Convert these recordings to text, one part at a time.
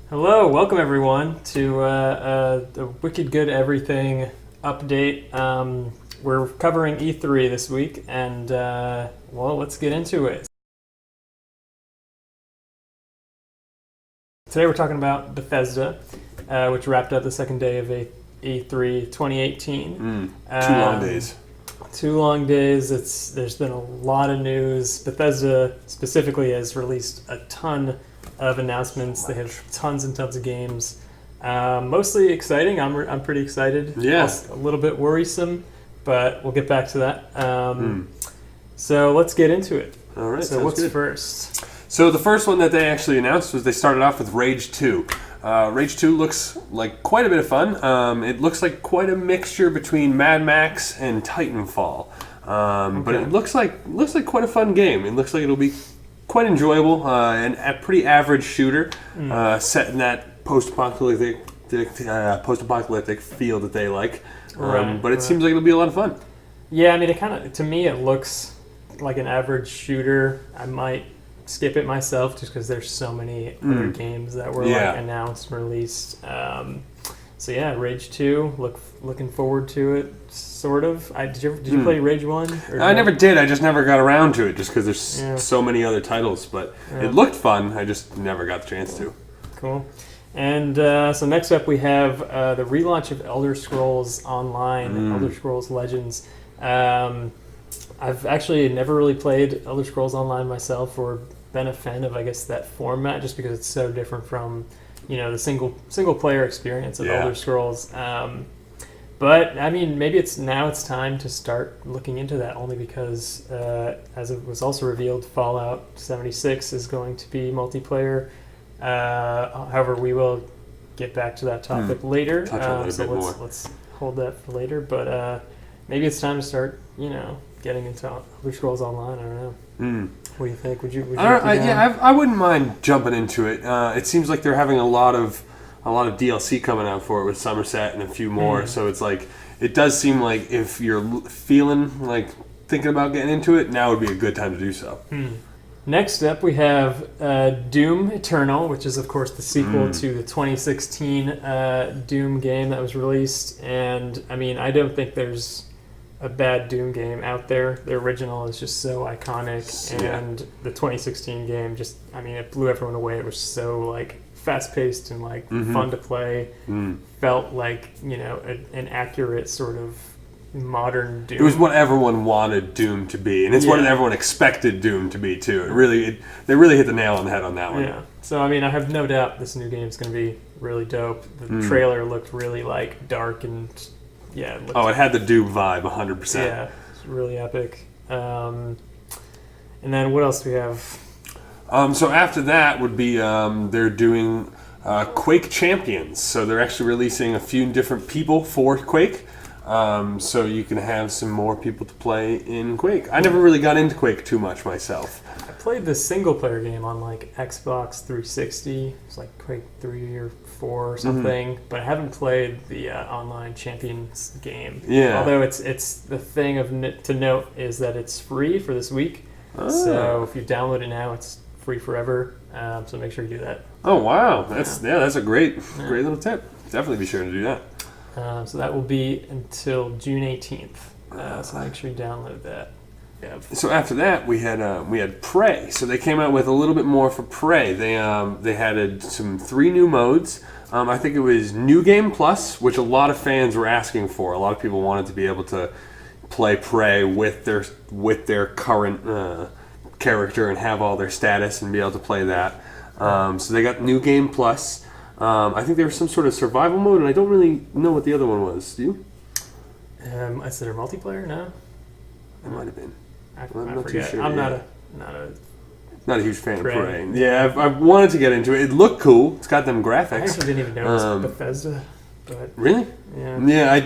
Hello, welcome everyone to the Wicked Good Everything update. We're covering E3 this week, and well, let's get into it. Today we're talking about Bethesda, which wrapped up the second day of E3 2018. 2 long days. 2 long days. There's been a lot of news. Bethesda specifically has released a ton of announcements. They have tons and tons of games. Mostly exciting. I'm pretty excited. Yeah. Also a little bit worrisome, but we'll get back to that. So let's get into it. All right. So what's first? So the first one that they actually announced was they started off with Rage 2. Rage 2 looks like quite a bit of fun. It looks like quite a mixture between Mad Max and Titanfall. But it looks like quite a fun game. It looks like it'll be quite enjoyable and a pretty average shooter set in that post-apocalyptic feel that they like. But it seems like it'll be a lot of fun. Yeah, I mean, to me it looks like an average shooter. I might skip it myself just because there's so many other games that were like announced and released. So yeah, Rage 2, looking forward to it, sort of. Did you play Rage 1? I never did. I just never got around to it just because there's so many other titles. But it looked fun. I just never got the chance to. Cool. And so next up we have the relaunch of Elder Scrolls Online, Elder Scrolls Legends. I've actually never really played Elder Scrolls Online myself or been a fan of, I guess, that format just because it's so different from the single player experience of Elder Scrolls. But I mean, maybe it's time to start looking into that, only because as it was also revealed, Fallout 76 is going to be multiplayer. However, we will get back to that topic later. Touch on it a bit more. Let's hold that for later. But maybe it's time to start, getting into Elder Scrolls Online. I don't know. What do you think? Would you I wouldn't mind jumping into it. It seems like they're having a lot of DLC coming out for it with Somerset and a few more. So it's like it does seem like if you're feeling like thinking about getting into it, now would be a good time to do so. Next up, we have Doom Eternal, which is of course the sequel to the 2016 Doom game that was released. And I mean, I don't think there's a bad Doom game out there. The original is just so iconic, and the 2016 game it blew everyone away. It was so like fast-paced and like fun to play. Felt like an accurate sort of modern Doom. It was what everyone wanted Doom to be, and it's what everyone expected Doom to be too. They really hit the nail on the head on that one. Yeah. So I mean, I have no doubt this new game is going to be really dope. The trailer looked really like dark and it had the Doom vibe 100%. Yeah, it's really epic. And then what else do we have? So after that would be they're doing Quake Champions. So they're actually releasing a few different people for Quake. So you can have some more people to play in Quake. I never really got into Quake too much myself. I played the single player game on like Xbox 360. It's like Quake 3 or 4 or something, but I haven't played the online Champions game. Yeah. Although it's the thing to note is that it's free for this week. So if you download it now, it's free forever. So make sure you do that. Oh wow, that's a great little tip. Definitely be sure to do that. So that will be until June 18th. So make sure you download that. Yeah. So after that, we had Prey. So they came out with a little bit more for Prey. They had some 3 new modes. I think it was New Game Plus, which a lot of fans were asking for. A lot of people wanted to be able to play Prey with their current character and have all their status and be able to play that. So they got New Game Plus. I think there was some sort of survival mode, and I don't really know what the other one was. Do you? Is there a multiplayer? No. It might have been. I'm not too sure. I'm not not a huge fan of Prey. Yeah, I wanted to get into it. It looked cool. It's got them graphics. I actually didn't even know it was Bethesda. But really? Yeah. Yeah, I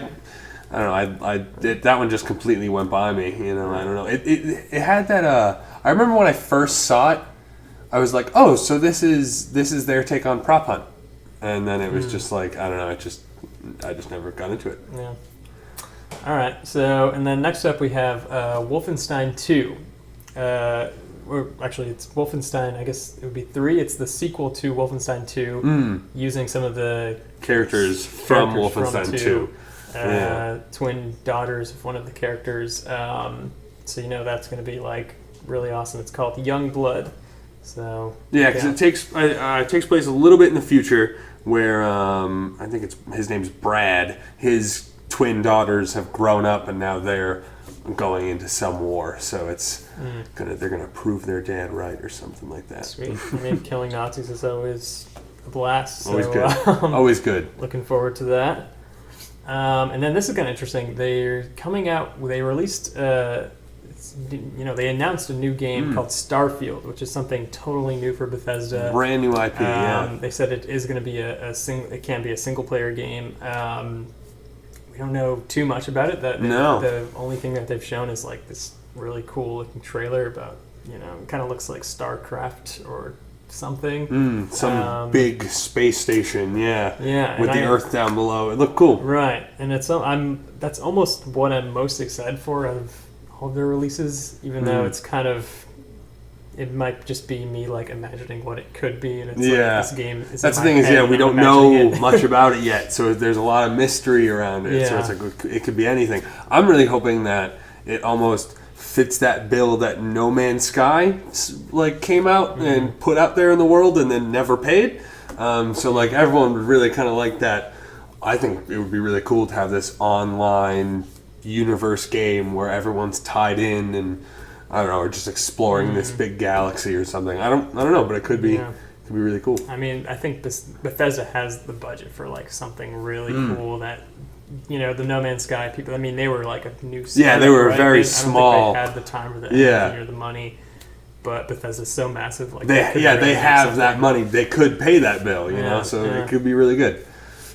don't know. That one just completely went by me. I don't know. It had that. I remember when I first saw it, I was like, oh, so this is their take on Prop Hunt, and then it was just like, I don't know. I just never got into it. Yeah. All right. So, and then next up we have Wolfenstein 2. or actually it's Wolfenstein, I guess it would be 3. It's the sequel to Wolfenstein 2, using some of the characters from Wolfenstein 2. Twin daughters of one of the characters. So that's going to be like really awesome. It's called Youngblood. So because it takes place a little bit in the future, where I think his name's Brad. His twin daughters have grown up, and now they're going into some war. So it's they're gonna prove their dad right or something like that. Sweet. I mean, killing Nazis is always a blast. Always so, good. Always good. Looking forward to that. And then this is kind of interesting. They're coming out. They released. They announced a new game called Starfield, which is something totally new for Bethesda. Brand new IP. They said it is going to be it can be a single player game. We don't know too much about it. The only thing that they've shown is like this really cool looking trailer about it kind of looks like StarCraft or something. Some big space station. Yeah. With the Earth down below. It looked cool. Right, and that's almost what I'm most excited for out of all their releases, even though it's kind of, it might just be me like imagining what it could be, and it's like this game is that's the thing is we don't know much about it yet, so there's a lot of mystery around it. So it's like it could be anything. I'm really hoping that it almost fits that bill that No Man's Sky like came out and put out there in the world and then never paid. So like everyone would really kind of like that. I think it would be really cool to have this online universe game where everyone's tied in, and I don't know, or just exploring this big galaxy or something. I don't know, but it could be really cool. I mean, I think Bethesda has the budget for like something really cool that the No Man's Sky people. I mean, they were like a new startup, they were right? very I small. don't think they had the time or the energy or the money. But Bethesda's so massive, like they have that money. They could pay that bill, so it could be really good.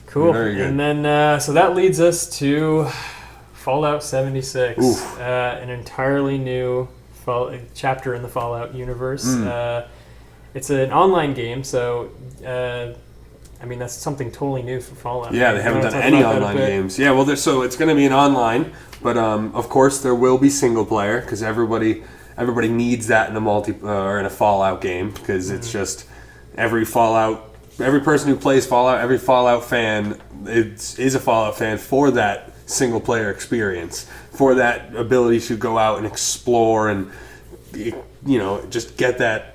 Cool. Very good. And then so that leads us to Fallout 76, an entirely new chapter in the Fallout universe. It's an online game, so I mean that's something totally new for Fallout. Yeah, they haven't done any online games. Yeah, well, so it's going to be an online, but of course there will be single player because everybody needs that in a or in a Fallout game, because it's just every person who plays Fallout, every Fallout fan is a Fallout fan for that single player experience, for that ability to go out and explore and just get that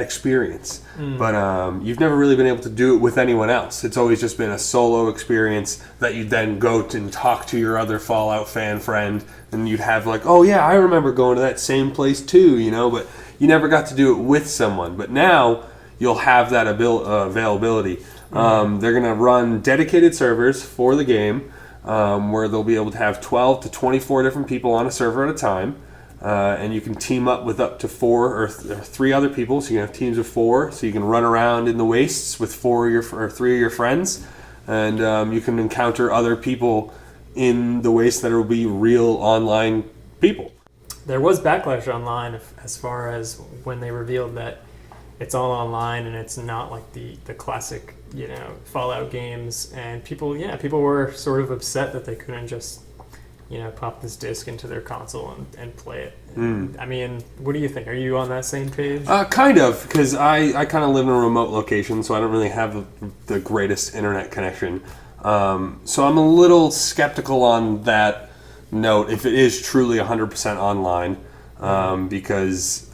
experience. But you've never really been able to do it with anyone else. It's always just been a solo experience that you then go and talk to your other Fallout fan friend, and you'd have like, oh yeah, I remember going to that same place too, but you never got to do it with someone. But now you'll have that availability. They're going to run dedicated servers for the game, where they'll be able to have 12 to 24 different people on a server at a time. And you can team up with up to 4 or 3 other people. So you can have teams of 4. So you can run around in the wastes with 3 of your friends. And you can encounter other people in the wastes that will be real online people. There was backlash online as far as when they revealed that it's all online and it's not like the classic Fallout games, and people were sort of upset that they couldn't just pop this disc into their console and play it. I mean, what do you think? Are you on that same page? Kind of, because I kind of live in a remote location, so I don't really have the greatest internet connection. So I'm a little skeptical on that note if it is truly 100% online, because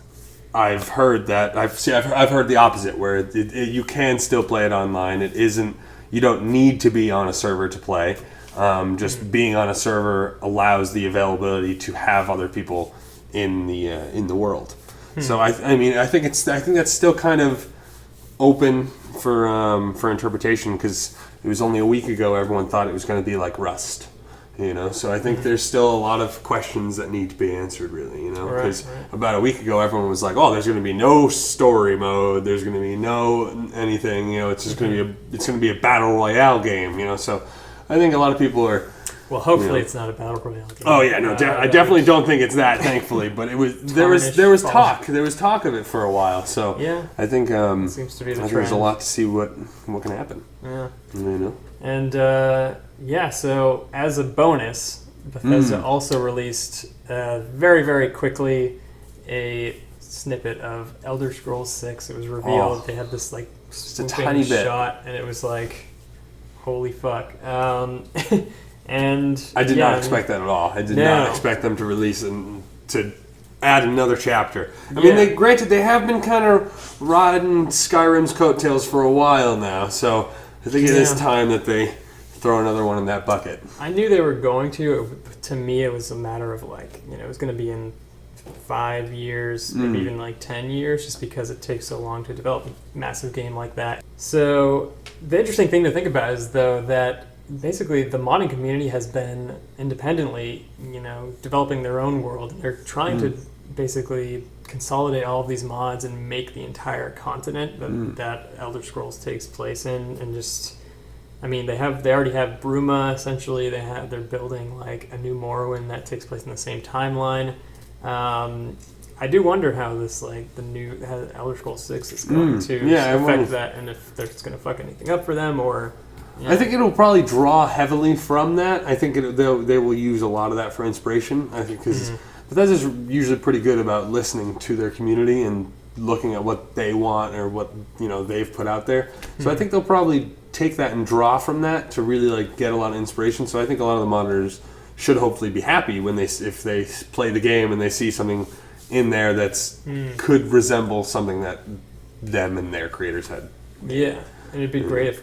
I've heard that I've heard the opposite, where you can still play it online. It isn't. You don't need to be on a server to play. Just being on a server allows the availability to have other people in the world. So I think that's still kind of open for interpretation, because it was only a week ago everyone thought it was going to be like Rust. So I think there's still a lot of questions that need to be answered, really, because about a week ago everyone was like, oh, there's going to be no story mode, there's going to be no anything, it's just going to be a battle royale game, so I think a lot of people are. Well, hopefully it's not a battle royale game. Oh yeah, no, I definitely don't think it's that, thankfully, but there was talk of it for a while, so yeah, I think seems to be the I think trend. there's a lot to see what can happen. Yeah, and so as a bonus, Bethesda also released very, very quickly a snippet of Elder Scrolls 6. It was revealed. They had this like just a tiny bit shot, and it was like, holy fuck. And I did not expect that at all. I did not expect them to release and to add another chapter. I mean, granted, they have been kind of riding Skyrim's coattails for a while now, so I think it is time that they throw another one in that bucket. I knew they were going to. To me, it was a matter of like, it was going to be in 5 years, maybe even like 10 years, just because it takes so long to develop a massive game like that. So the interesting thing to think about is, though, that basically the modding community has been independently, developing their own world. They're trying to basically consolidate all of these mods and make the entire continent that Elder Scrolls takes place in, and just, I mean, they already have Bruma, essentially. They're building like a new Morrowind that takes place in the same timeline. I do wonder how this, like, how Elder Scrolls 6 is going to affect that, and if it's going to fuck anything up for them, or... I think it'll probably draw heavily from that. I think they will use a lot of that for inspiration. I think because Bethesda's usually pretty good about listening to their community and looking at what they want or what they've put out there. So I think they'll probably take that and draw from that to really like get a lot of inspiration. So I think a lot of the modders should hopefully be happy if they play the game and they see something in there that's could resemble something that them and their creators had. Yeah, and it'd be great if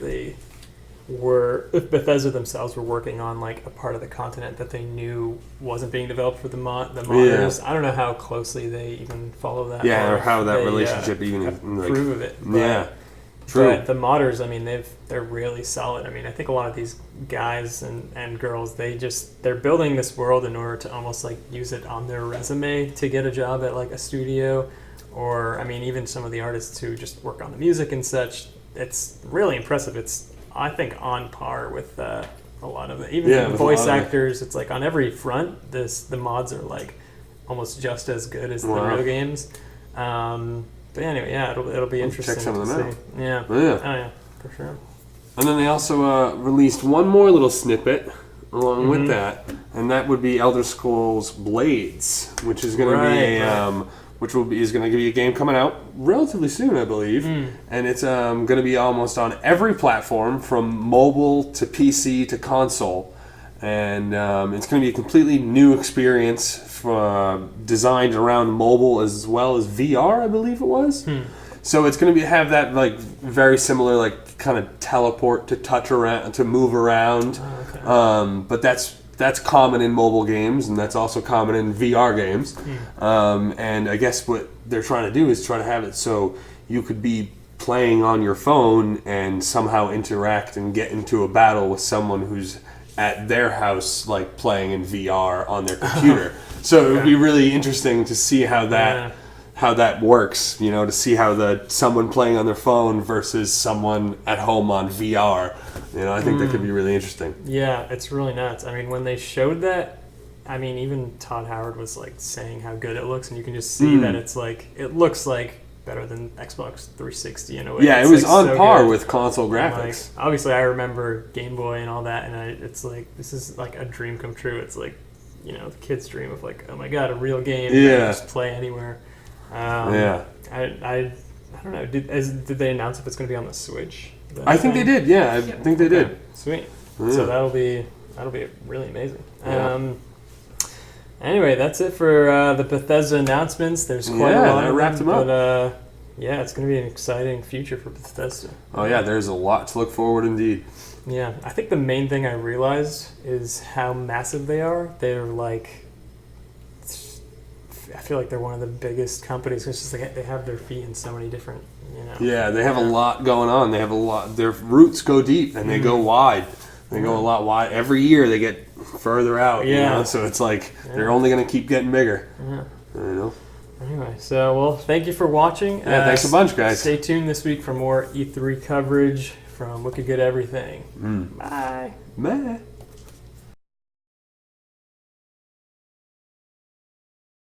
Bethesda themselves were working on like a part of the continent that they knew wasn't being developed for the modders. I don't know how closely they even follow that. Yeah, or how that relationship even approve of it. True. But the modders, I mean, they're really solid. I mean, I think a lot of these guys and girls, they're building this world in order to almost like use it on their resume to get a job at like a studio, or I mean, even some of the artists who just work on the music and such. It's really impressive. It's, I think, on par with a lot of it. Even voice actors, it's like on every front, the mods are like almost just as good as the real games. But anyway, it'll be interesting. Check some of them out. Yeah. Oh yeah, for sure. And then they also released one more little snippet along with that, and that would be Elder Scrolls Blades, which is going to be is going to be a game coming out relatively soon, I believe, and it's going to be almost on every platform from mobile to PC to console, and it's going to be a completely new experience designed around mobile as well as VR, I believe it was. So it's going to have that like very similar like kind of teleport to touch around to move around, but that's common in mobile games, and that's also common in VR games. And I guess what they're trying to do is try to have it so you could be playing on your phone and somehow interact and get into a battle with someone who's at their house, like playing in VR on their computer. So it would be really interesting to see how that works. To see how someone playing on their phone versus someone at home on VR. I think that could be really interesting. Yeah, it's really nuts. I mean, when they showed that, I mean, even Todd Howard was like saying how good it looks, and you can just see that it looks like better than Xbox 360 in a way. Yeah, it was like on par with console graphics. Like, obviously, I remember Game Boy and all that, and it's like, this is like a dream come true. It's like, the kid's dream of like, oh my god, a real game. Yeah. Just play anywhere. I don't know. Did they announce if it's going to be on the Switch? I think they did. Yeah, I think they did. Sweet. Yeah. So that'll be really amazing. Anyway, that's it for the Bethesda announcements. There's quite a lot of wrapped them up. But it's going to be an exciting future for Bethesda. Oh yeah, there's a lot to look forward indeed. Yeah, I think the main thing I realized is how massive they are. They're like, I feel like they're one of the biggest companies. It's just like they have their feet in so many different, Yeah, they have a lot going on. They have a lot. Their roots go deep and they go wide. They go a lot wide. Every year they get further out. Yeah. So it's like they're only going to keep getting bigger. Yeah. Anyway, so thank you for watching. Yeah, thanks a bunch, guys. Stay tuned this week for more E3 coverage from Wicked Good Everything. Bye. Bye.